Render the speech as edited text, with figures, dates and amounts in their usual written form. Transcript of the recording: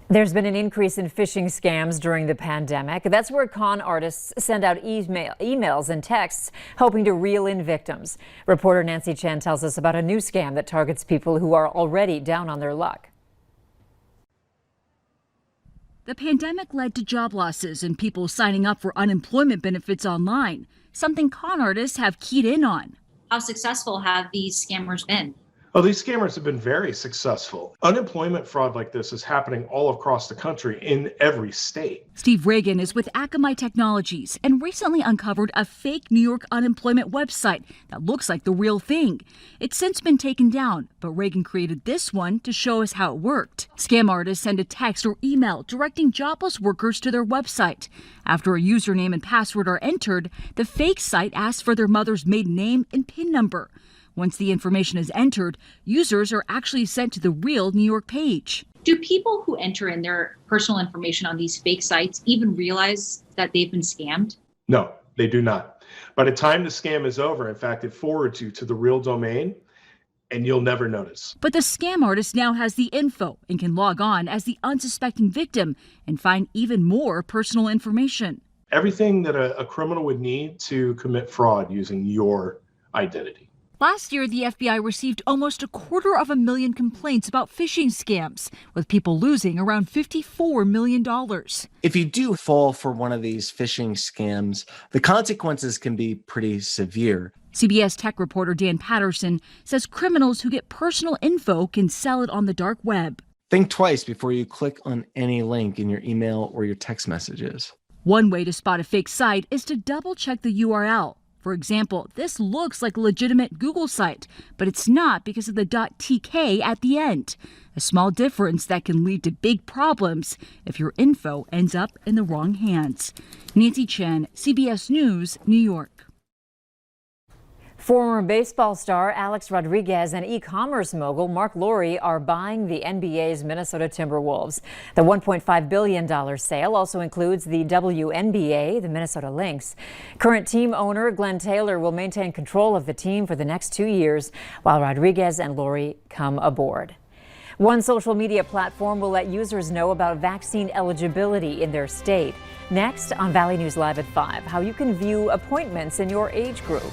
There's been an increase in phishing scams during the pandemic. That's where con artists send out emails and texts hoping to reel in victims. Reporter Nancy Chen tells us about a new scam that targets people who are already down on their luck. The pandemic led to job losses and people signing up for unemployment benefits online, something con artists have keyed in on. How successful have these scammers been? Oh, these scammers have been very successful. Unemployment fraud like this is happening all across the country in every state. Steve Reagan is with Akamai Technologies and recently uncovered a fake New York unemployment website that looks like the real thing. It's since been taken down, but Reagan created this one to show us how it worked. Scam artists send a text or email directing jobless workers to their website. After a username and password are entered, the fake site asks for their mother's maiden name and PIN number. Once the information is entered, users are actually sent to the real New York page. Do people who enter in their personal information on these fake sites even realize that they've been scammed? No, they do not. By the time the scam is over, in fact, it forwards you to the real domain and you'll never notice. But the scam artist now has the info and can log on as the unsuspecting victim and find even more personal information. Everything that a criminal would need to commit fraud using your identity. Last year, the FBI received almost 250,000 complaints about phishing scams, with people losing around $54 million. If you do fall for one of these phishing scams, the consequences can be pretty severe. CBS tech reporter Dan Patterson says criminals who get personal info can sell it on the dark web. Think twice before you click on any link in your email or your text messages. One way to spot a fake site is to double check the URL. For example, this looks like a legitimate Google site, but it's not because of the .tk at the end. A small difference that can lead to big problems if your info ends up in the wrong hands. Nancy Chen, CBS News, New York. Former baseball star Alex Rodriguez and e-commerce mogul Mark Lowry are buying the NBA's Minnesota Timberwolves. The $1.5 billion sale also includes the WNBA, the Minnesota Lynx. Current team owner Glenn Taylor will maintain control of the team for the next 2 years, while Rodriguez and Lowry come aboard. One social media platform will let users know about vaccine eligibility in their state. Next on Valley News Live at 5, how you can view appointments in your age group.